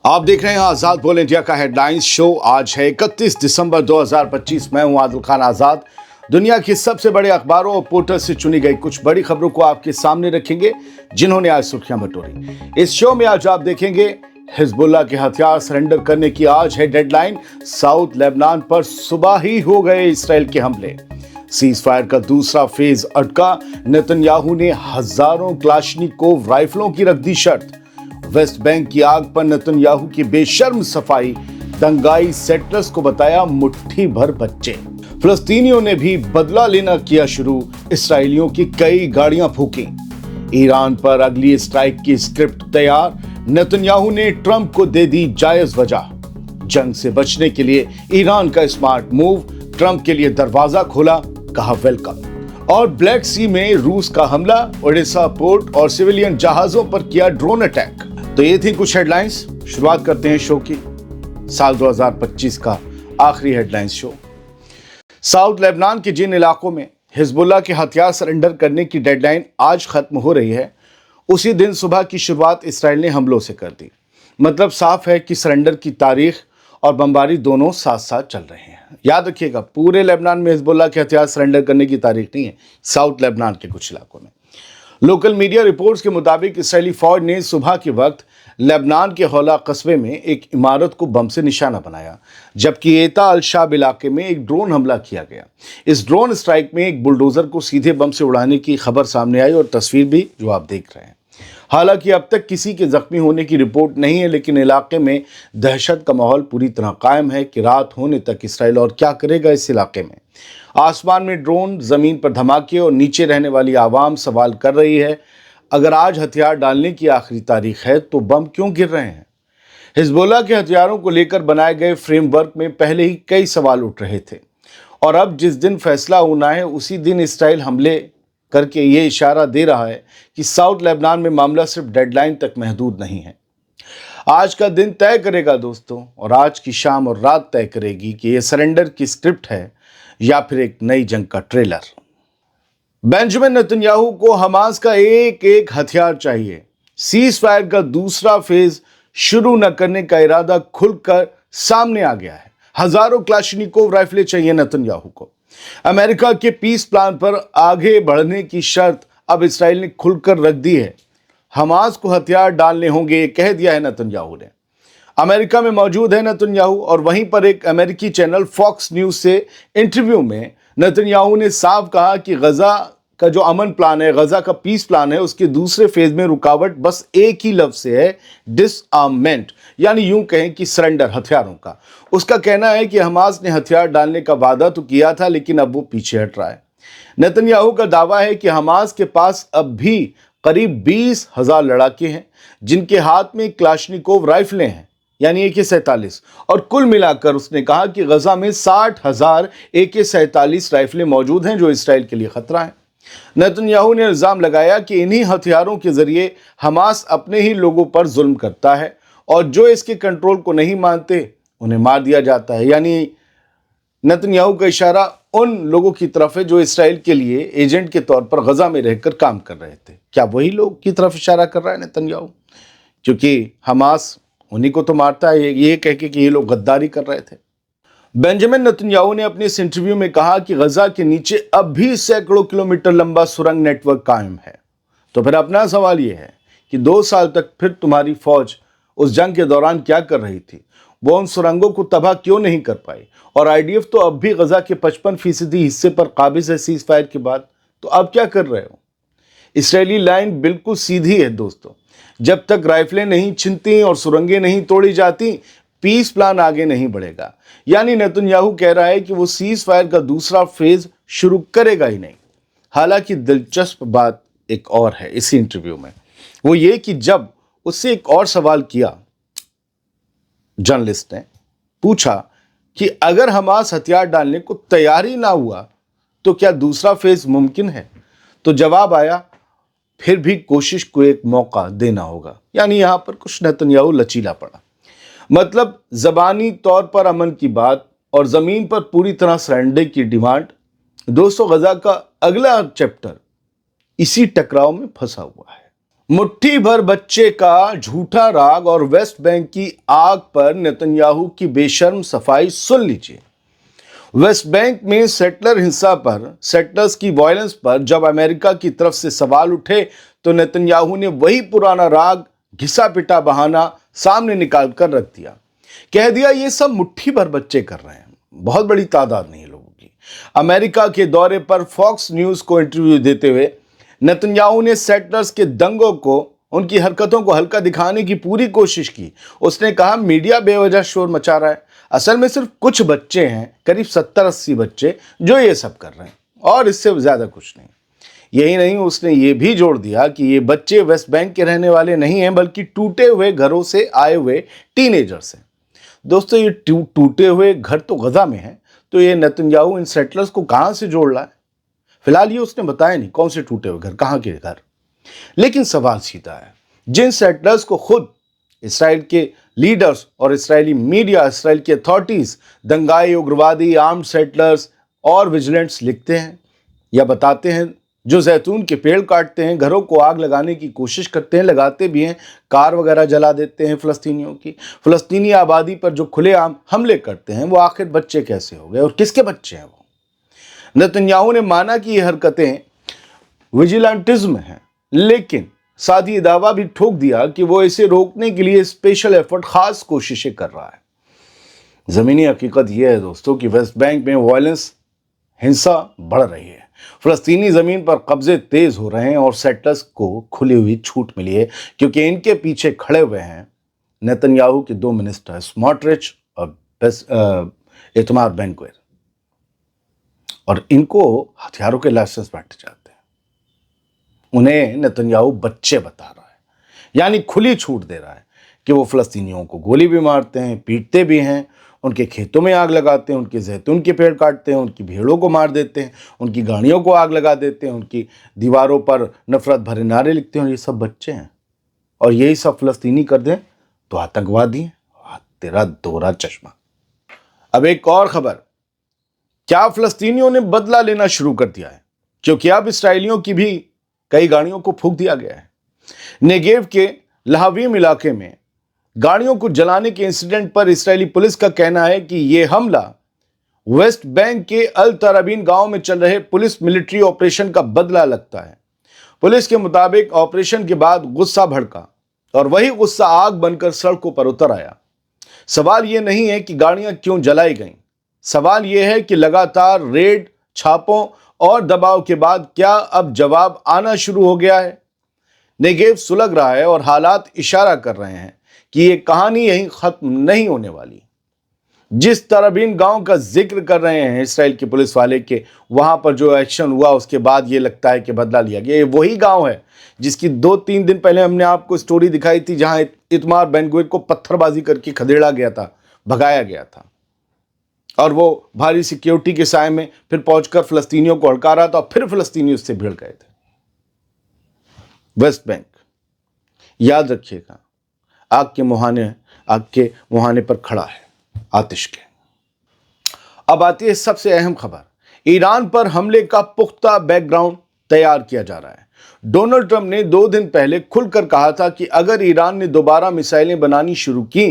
आप देख रहे हैं आजाद बोल इंडिया का हेडलाइंस शो। आज है 31 दिसंबर 2025। मैं हूं आदिल खान आजाद। दुनिया की सबसे बड़े अखबारों और पोर्टल से चुनी गई कुछ बड़ी खबरों को आपके सामने रखेंगे जिन्होंने आज सुर्खियां बटोरी। इस शो में आज आप देखेंगे हिजबुल्लाह के हथियार सरेंडर करने की आज है डेडलाइन। साउथ लेबनान पर सुबह ही हो गए इसराइल के हमले। सीज फायर का दूसरा फेज अटका। नेतन्याहू ने हजारों क्लाशनिकोव राइफलों की रख दी शर्त। वेस्ट बैंक की आग पर नेतन्याहू की बेशर्म सफाई। दंगाई सेटलर्स को बताया मुट्ठी भर बच्चे। फिलिस्तीनियों ने भी बदला लेना किया शुरू। इसराइलियों की कई गाड़ियां फूकी। ईरान पर अगली स्ट्राइक की स्क्रिप्ट तैयार। नेतन्याहू ने ट्रंप को दे दी जायज वजह। जंग से बचने के लिए ईरान का स्मार्ट मूव। ट्रंप के लिए दरवाजा खोला, कहा वेलकम। और ब्लैक सी में रूस का हमला। ओडेसा पोर्ट और सिविलियन जहाजों पर किया ड्रोन अटैक। तो ये थी कुछ हेडलाइंस। शुरुआत करते हैं शो की। साल 2025 का आखिरी हेडलाइंस शो। साउथ लेबनान के जिन इलाकों में हिजबुल्लाह के हथियार सरेंडर करने की डेडलाइन आज खत्म हो रही है, उसी दिन सुबह की शुरुआत इसराइल ने हमलों से कर दी। मतलब साफ है कि सरेंडर की तारीख और बमबारी दोनों साथ साथ चल रहे हैं। याद रखिएगा, पूरे लेबनान में हिजबुल्लाह के हथियार सरेंडर करने की तारीख नहीं है, साउथ लेबनान के कुछ इलाकों में। लोकल मीडिया रिपोर्ट्स के मुताबिक इसराइली फौज ने सुबह के वक्त लेबनान के हौला कस्बे में एक इमारत को बम से निशाना बनाया, जबकि एता अल शाब इलाके में एक ड्रोन हमला किया गया। इस ड्रोन स्ट्राइक में एक बुलडोजर को सीधे बम से उड़ाने की खबर सामने आई और तस्वीर भी जो आप देख रहे हैं। हालांकि अब तक किसी के जख्मी होने की रिपोर्ट नहीं है, लेकिन इलाके में दहशत का माहौल पूरी तरह कायम है कि रात होने तक इसराइल और क्या करेगा इस इलाके में। आसमान में ड्रोन, जमीन पर धमाके और नीचे रहने वाली आवाम सवाल कर रही है, अगर आज हथियार डालने की आखिरी तारीख है तो बम क्यों गिर रहे हैं। हिजबुल्लाह के हथियारों को लेकर बनाए गए फ्रेमवर्क में पहले ही कई सवाल उठ रहे थे और अब जिस दिन फैसला होना है उसी दिन इसराइल हमले करके ये इशारा दे रहा है कि साउथ लेबनान में मामला सिर्फ डेडलाइन तक महदूद नहीं है। आज का दिन तय करेगा दोस्तों, और आज की शाम और रात तय करेगी कि ये सरेंडर की स्क्रिप्ट है या फिर एक नई जंग का ट्रेलर। बेंजामिन नेतन्याहू को हमास का एक एक हथियार चाहिए। सीज फायर का दूसरा फेज शुरू न करने का इरादा खुलकर सामने आ गया है। हजारों क्लाशनिकोव राइफलें चाहिए नेतन्याहू को। अमेरिका के पीस प्लान पर आगे बढ़ने की शर्त अब इसराइल ने खुलकर रख दी है। हमास को हथियार डालने होंगे, ये कह दिया है नेतन्याहू ने। अमेरिका में मौजूद है नेतन्याहू और वहीं पर एक अमेरिकी चैनल फॉक्स न्यूज से इंटरव्यू में नेतन्याहू ने साफ कहा कि गजा का जो अमन प्लान है, गजा का पीस प्लान है, उसके दूसरे फेज में रुकावट बस एक ही लफ्ज से है, डिसआर्ममेंट, यानी यूं कहें कि सरेंडर हथियारों का। उसका कहना है कि हमास ने हथियार डालने का वादा तो किया था, लेकिन अब वो पीछे हट रहा है। नेतन्याहू का दावा है कि हमास के पास अब भी करीब 20,000 लड़ाके हैं जिनके हाथ में क्लाशनिकोव राइफलें हैं, यानी AK-47, और कुल मिलाकर उसने कहा कि गजा में 60,000 AK-47 राइफलें मौजूद हैं जो इसराइल के लिए खतरा है। नेतन्याहू ने इल्जाम लगाया कि इन्हीं हथियारों के जरिए हमास अपने ही लोगों पर जुल्म करता है और जो इसके कंट्रोल को नहीं मानते उन्हें मार दिया जाता है। यानी नेतन्याहू का इशारा उन लोगों की तरफ है जो इसराइल के लिए एजेंट के तौर पर गजा में रहकर काम कर रहे थे। क्या वही लोग की तरफ इशारा कर रहा है नेतन्याहू? क्योंकि हमास उन्हीं को तो मारता है, ये कह के कि ये लोग गद्दारी कर रहे थे। बेंजामिन नेतन्याहू ने अपने इस इंटरव्यू में कहा कि गजा के नीचे अब भी सैकड़ों किलोमीटर लंबा सुरंग नेटवर्क कायम है। तो फिर अपना सवाल ये है कि 2 साल तक फिर तुम्हारी फौज उस जंग के दौरान क्या कर रही थी? वो उन सुरंगों को तबाह क्यों नहीं कर पाई? और IDF तो अब भी गजा के 55% हिस्से पर काबिज है सीज फायर के बाद, तो अब क्या कर रहे हो? इसराइली लाइन बिल्कुल सीधी है दोस्तों। जब तक राइफलें नहीं छिनती और सुरंगें नहीं तोड़ी जाती, पीस प्लान आगे नहीं बढ़ेगा। यानी नेतन्याहू कह रहा है कि वो सीज फायर का दूसरा फेज शुरू करेगा ही नहीं। हालांकि दिलचस्प बात एक और है इसी इंटरव्यू में, वो ये कि जब उससे एक और सवाल किया, जर्नलिस्ट ने पूछा कि अगर हमास हथियार डालने को तैयार ही ना हुआ तो क्या दूसरा फेज मुमकिन है? तो जवाब आया, फिर भी कोशिश को एक मौका देना होगा। यानी यहां पर कुछ नेतन्याहू लचीला पड़ा। मतलब जबानी तौर पर अमन की बात और जमीन पर पूरी तरह सरेंडर की डिमांड। दोस्तों, गजा का अगला चैप्टर इसी टकराव में फंसा हुआ है। मुट्ठी भर बच्चे का झूठा राग और वेस्ट बैंक की आग पर नेतन्याहू की बेशर्म सफाई सुन लीजिए। वेस्ट बैंक में सेटलर हिंसा पर, सेटलर्स की वायलेंस पर जब अमेरिका की तरफ से सवाल उठे तो नेतन्याहू ने वही पुराना राग, घिसा पिटा बहाना सामने निकाल कर रख दिया। कह दिया ये सब मुट्ठी भर बच्चे कर रहे हैं, बहुत बड़ी तादाद नहीं है लोगों की। अमेरिका के दौरे पर फॉक्स न्यूज को इंटरव्यू देते हुए नेतन्याहू ने सेटलर्स के दंगों को, उनकी हरकतों को हल्का दिखाने की पूरी कोशिश की। उसने कहा मीडिया बेवजह शोर मचा रहा है, असल में सिर्फ कुछ बच्चे हैं, करीब 70-80 बच्चे जो ये सब कर रहे हैं और इससे ज्यादा कुछ नहीं। यही नहीं, उसने ये भी जोड़ दिया कि ये बच्चे वेस्ट बैंक के रहने वाले नहीं हैं बल्कि टूटे हुए घरों से आए हुए टीनेजर्स हैं। दोस्तों, ये टूटे हुए घर तो गजा में है, तो ये नेतन्याहू इन सेटलर्स को कहां से जोड़ रहा है? फिलहाल ये उसने बताया नहीं कौन से टूटे हुए घर, कहां के घर। लेकिन सवाल सीधा है, जिन सेटलर्स को खुद इसराइल के लीडर्स और इसराइली मीडिया, इसराइल की अथॉरिटीज दंगाई, उग्रवादी, आर्म्ड सेटलर्स और विजिलेंट्स लिखते हैं या बताते हैं, जो जैतून के पेड़ काटते हैं, घरों को आग लगाने की कोशिश करते हैं, लगाते भी हैं, कार वगैरह जला देते हैं फिलिस्तीनियों की, फिलिस्तीनी आबादी पर जो खुलेआम हमले करते हैं, वो आखिर बच्चे कैसे हो गए और किसके बच्चे हैं वो? नेतन्याहू ने माना कि ये हरकतें विजिलेंटिज्म हैं, लेकिन साथ ही दावा भी ठोक दिया कि वो इसे रोकने के लिए स्पेशल एफर्ट, खास कोशिशें कर रहा है। जमीनी हकीकत यह है दोस्तों कि वेस्ट बैंक में वायलेंस, हिंसा बढ़ रही है, फलस्तीनी जमीन पर कब्जे तेज हो रहे हैं और सेटलर्स को खुली हुई छूट मिली है क्योंकि इनके पीछे खड़े हुए हैं नेतन्याहू के 2 मिनिस्टर, स्मोट्रिच और इतमार बेन-ग्विर, और इनको हथियारों के लाइसेंस बांटे जाते हैं। उन्हें नेतन्याहू बच्चे बता रहा है, यानी खुली छूट दे रहा है कि वो फलस्तीनियों को गोली भी मारते हैं, पीटते भी हैं, उनके खेतों में आग लगाते हैं, उनके जैतून के पेड़ काटते हैं, उनकी भेड़ों को मार देते हैं, उनकी गाड़ियों को आग लगा देते हैं, उनकी दीवारों पर नफरत भरे नारे लिखते हैं, और ये सब बच्चे हैं। और यही सब फलस्तीनी कर दें तो आतंकवादी हैं। तेरा दोहरा चश्मा। अब एक और खबर, क्या फलस्तीनियों ने बदला लेना शुरू कर दिया है? क्योंकि अब इसराइलियों की भी कई गाड़ियों को फूंक दिया गया है। नेगेव के लहावीम इलाके में गाड़ियों को जलाने के इंसिडेंट पर इसराइली पुलिस का कहना है कि यह हमला वेस्ट बैंक के अल तराबीन गांव में चल रहे पुलिस मिलिट्री ऑपरेशन का बदला लगता है। पुलिस के मुताबिक ऑपरेशन के बाद गुस्सा भड़का और वही गुस्सा आग बनकर सड़कों पर उतर आया। सवाल यह नहीं है कि गाड़ियां क्यों जलाई गईं, सवाल यह है कि लगातार रेड, छापों और दबाव के बाद क्या अब जवाब आना शुरू हो गया है? नेगेव सुलग रहा है और हालात इशारा कर रहे हैं कि यह कहानी यहीं खत्म नहीं होने वाली। जिस तराबीन गांव का जिक्र कर रहे हैं इसराइल के पुलिस वाले के, वहां पर जो एक्शन हुआ उसके बाद यह लगता है कि बदला लिया गया। ये वही गांव है जिसकी 2-3 दिन पहले हमने आपको स्टोरी दिखाई थी, जहां इतमार बेन-ग्विर को पत्थरबाजी करके खदेड़ा गया था, भगाया गया था, और वो भारी सिक्योरिटी के साए में फिर पहुंचकर फिलिस्तीनियों को हड़का रहा था और फिर फिलिस्तीनी उससे भिड़ गए थे। वेस्ट बैंक, याद रखिएगा, आग के मुहाने पर खड़ा है आतिश के। अब आती है सबसे अहम खबर, ईरान पर हमले का पुख्ता बैकग्राउंड तैयार किया जा रहा है। डोनाल्ड ट्रंप ने 2 दिन पहले खुलकर कहा था कि अगर ईरान ने दोबारा मिसाइलें बनानी शुरू की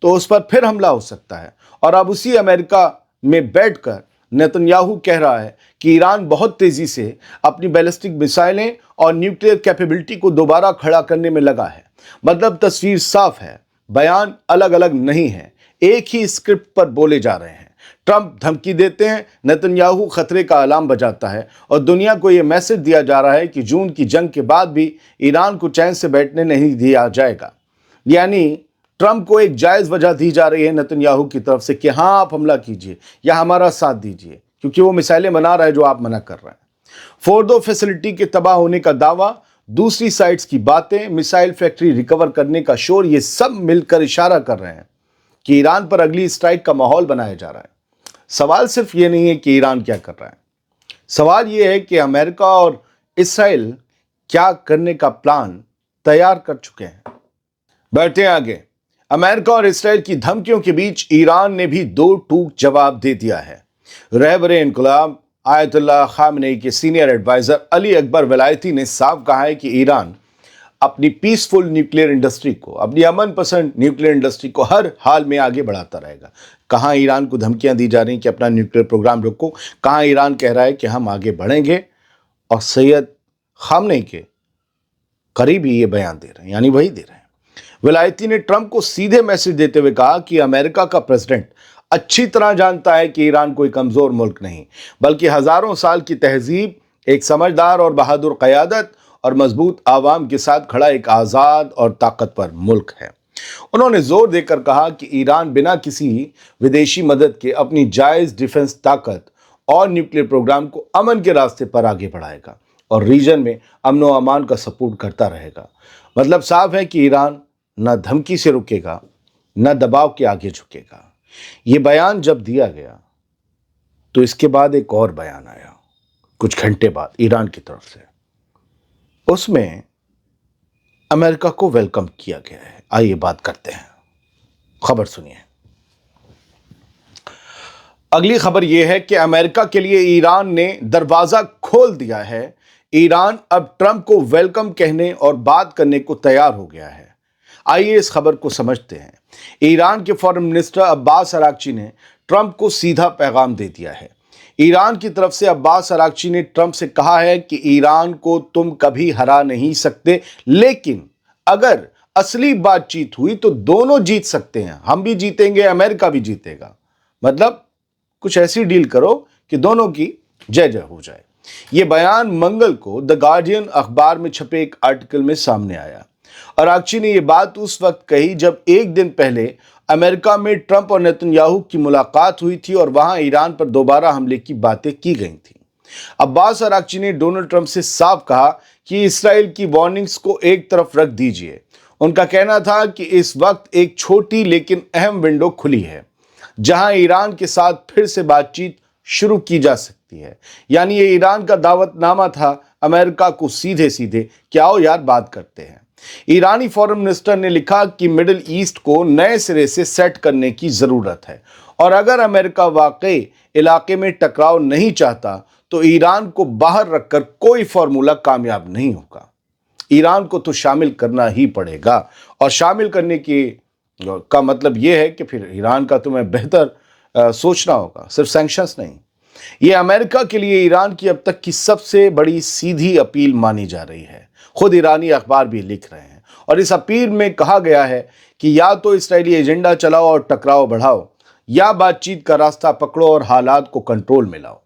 तो उस पर फिर हमला हो सकता है, और अब उसी अमेरिका में बैठकर नेतन्याहू कह रहा है कि ईरान बहुत तेजी से अपनी बैलिस्टिक मिसाइलें और न्यूक्लियर कैपेबिलिटी को दोबारा खड़ा करने में लगा है। मतलब तस्वीर साफ है, बयान अलग अलग नहीं है, एक ही स्क्रिप्ट पर बोले जा रहे हैं। ट्रंप धमकी देते हैं, नेतन्याहू खतरे का अलार्म बजाता है, और दुनिया को यह मैसेज दिया जा रहा है कि जून की जंग के बाद भी ईरान को चैन से बैठने नहीं दिया जाएगा। यानी ट्रंप को एक जायज वजह दी जा रही है नेतन्याहू की तरफ से कि हाँ, आप हमला कीजिए या हमारा साथ दीजिए, क्योंकि वो मिसाइलें बना रहा है जो आप मना कर रहे हैं। फोर्डो फैसिलिटी के तबाह होने का दावा, दूसरी साइड्स की बातें, मिसाइल फैक्ट्री रिकवर करने का शोर, ये सब मिलकर इशारा कर रहे हैं कि ईरान पर अगली स्ट्राइक का माहौल बनाया जा रहा है। सवाल सिर्फ ये नहीं है कि ईरान क्या कर रहा है, सवाल ये है कि अमेरिका और इसराइल क्या करने का प्लान तैयार कर चुके हैं। बढ़ते आगे, अमेरिका और इसराइल की धमकियों के बीच ईरान ने भी 2 टूक जवाब दे दिया है। रहबरे इनकलाब आयतुल्लाह खामेनी के सीनियर एडवाइजर अली अकबर वलायती ने साफ कहा है कि ईरान अपनी पीसफुल न्यूक्लियर इंडस्ट्री को, अपनी अमन पसंद न्यूक्लियर इंडस्ट्री को हर हाल में आगे बढ़ाता रहेगा। कहाँ ईरान को धमकियां दी जा रही कि अपना न्यूक्लियर प्रोग्राम रोको, कहाँ ईरान कह रहा है कि हम आगे बढ़ेंगे, और सैयद खामनेई के करीब ही ये बयान दे रहे हैं, यानी वही दे रहे हैं। विलायती ने ट्रंप को सीधे मैसेज देते हुए कहा कि अमेरिका का प्रेसिडेंट अच्छी तरह जानता है कि ईरान कोई कमजोर मुल्क नहीं, बल्कि हजारों साल की तहजीब, एक समझदार और बहादुर क़यादत और मजबूत आवाम के साथ खड़ा एक आज़ाद और ताकतवर मुल्क है। उन्होंने जोर देकर कहा कि ईरान बिना किसी विदेशी मदद के अपनी जायज़ डिफेंस ताकत और न्यूक्लियर प्रोग्राम को अमन के रास्ते पर आगे बढ़ाएगा और रीजन में अमन व अमान का सपोर्ट करता रहेगा। मतलब साफ है कि ईरान न धमकी से रुकेगा, न दबाव के आगे झुकेगा। ये बयान जब दिया गया तो इसके बाद एक और बयान आया कुछ घंटे बाद ईरान की तरफ से। उसमें अमेरिका को वेलकम किया गया है। आइए बात करते हैं, खबर सुनिए। अगली खबर यह है कि अमेरिका के लिए ईरान ने दरवाजा खोल दिया है। ईरान अब ट्रंप को वेलकम कहने और बात करने को तैयार हो गया है। आइए इस खबर को समझते हैं। ईरान के फॉरेन मिनिस्टर अब्बास अरागची ने ट्रंप को सीधा पैगाम दे दिया है। ईरान की तरफ से अब्बास अरागची ने ट्रंप से कहा है कि ईरान को तुम कभी हरा नहीं सकते, लेकिन अगर असली बातचीत हुई तो दोनों जीत सकते हैं। हम भी जीतेंगे, अमेरिका भी जीतेगा। मतलब कुछ ऐसी डील करो कि दोनों की जय जय हो जाए। यह बयान मंगल को द गार्डियन अखबार में छपे एक आर्टिकल में सामने आया। अरागची ने यह बात उस वक्त कही जब एक दिन पहले अमेरिका में ट्रंप और नेतन्याहू की मुलाकात हुई थी और वहां ईरान पर दोबारा हमले की बातें की गई थी। अब्बास अरागची ने डोनाल्ड ट्रंप से साफ कहा कि इसराइल की वार्निंग्स को एक तरफ रख दीजिए। उनका कहना था कि इस वक्त एक छोटी लेकिन अहम विंडो खुली है जहां ईरान के साथ फिर से बातचीत शुरू की जा सकती है। यानी ये ईरान का दावतनामा था अमेरिका को सीधे सीधे कि आओ यार बात करते हैं। ईरानी फॉरेन मिनिस्टर ने लिखा कि मिडिल ईस्ट को नए सिरे से सेट करने की जरूरत है और अगर अमेरिका वाकई इलाके में टकराव नहीं चाहता तो ईरान को बाहर रखकर कोई फॉर्मूला कामयाब नहीं होगा। ईरान को तो शामिल करना ही पड़ेगा और शामिल करने का मतलब यह है कि फिर ईरान का तुम्हें बेहतर सोचना होगा, सिर्फ सैंक्शंस नहीं। यह अमेरिका के लिए ईरान की अब तक की सबसे बड़ी सीधी अपील मानी जा रही है। खुद ईरानी अखबार भी लिख रहे हैं और इस अपील में कहा गया है कि या तो इस्राएली एजेंडा चलाओ और टकराव बढ़ाओ या बातचीत का रास्ता पकड़ो और हालात को कंट्रोल में लाओ।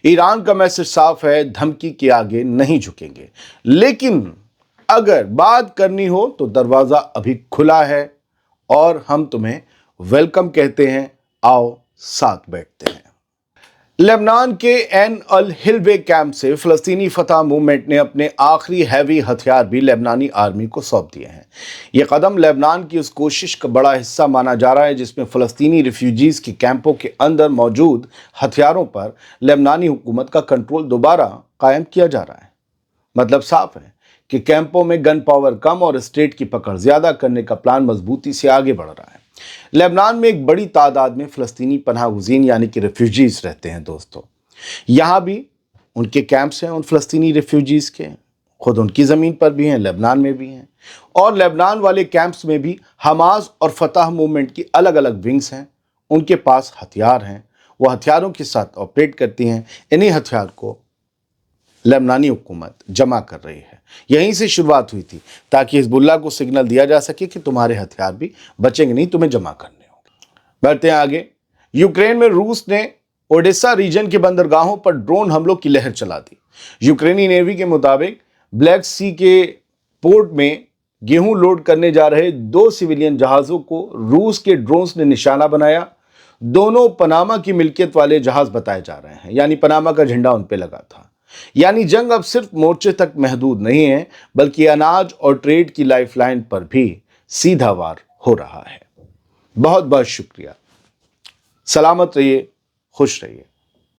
ईरान का मैसेज साफ है, धमकी के आगे नहीं झुकेंगे, लेकिन अगर बात करनी हो तो दरवाजा अभी खुला है और हम तुम्हें वेलकम कहते हैं, आओ साथ बैठते हैं। लेबनान के एन अल हिलवे कैंप से फ़लस्तीनी फतह मूवमेंट ने अपने आखिरी हैवी हथियार भी लेबनानी आर्मी को सौंप दिए हैं। यह कदम लेबनान की उस कोशिश का बड़ा हिस्सा माना जा रहा है जिसमें फ़लस्तीनी रिफ्यूजीज़ के कैंपों के अंदर मौजूद हथियारों पर लेबनानी हुकूमत का कंट्रोल दोबारा कायम किया जा रहा है। मतलब साफ है कि कैंपों में गन पावर कम और स्टेट की पकड़ ज़्यादा करने का प्लान मजबूती से आगे बढ़ रहा है। लेबनान में एक बड़ी तादाद में फ़लस्तीनी पनाह गुज़ीन यानी कि रेफ्यूजीज़ रहते हैं दोस्तों। यहाँ भी उनके कैंप्स हैं उन फ़लस्तीनी रेफ्यूजीज़ के, खुद उनकी ज़मीन पर भी हैं, लेबनान में भी हैं, और लेबनान वाले कैंप्स में भी हमास और फतह मूवमेंट की अलग अलग विंग्स हैं। उनके पास हथियार हैं, वो हथियारों के साथ ऑपरेट करती हैं। इन्हीं हथियार को लेबनानी हुकूमत जमा कर रही है। यहीं से शुरुआत हुई थी ताकि हिजबुल्लाह को सिग्नल दिया जा सके कि तुम्हारे हथियार भी बचेंगे नहीं, तुम्हें जमा करने होंगे। बढ़ते हैं आगे। यूक्रेन में रूस ने ओडेसा रीजन के बंदरगाहों पर ड्रोन हमलों की लहर चला दी। यूक्रेनी नेवी के मुताबिक ब्लैक सी के पोर्ट में गेहूं लोड करने जा रहे 2 सिविलियन जहाज़ों को रूस के ड्रोन्स ने निशाना बनाया। दोनों पनामा की मिल्कियत वाले जहाज़ बताए जा रहे हैं, यानी पनामा का झंडा उन पर लगा था। यानी जंग अब सिर्फ मोर्चे तक महदूद नहीं है बल्कि अनाज और ट्रेड की लाइफलाइन पर भी सीधा वार हो रहा है। बहुत बहुत शुक्रिया। सलामत रहिए, खुश रहिए।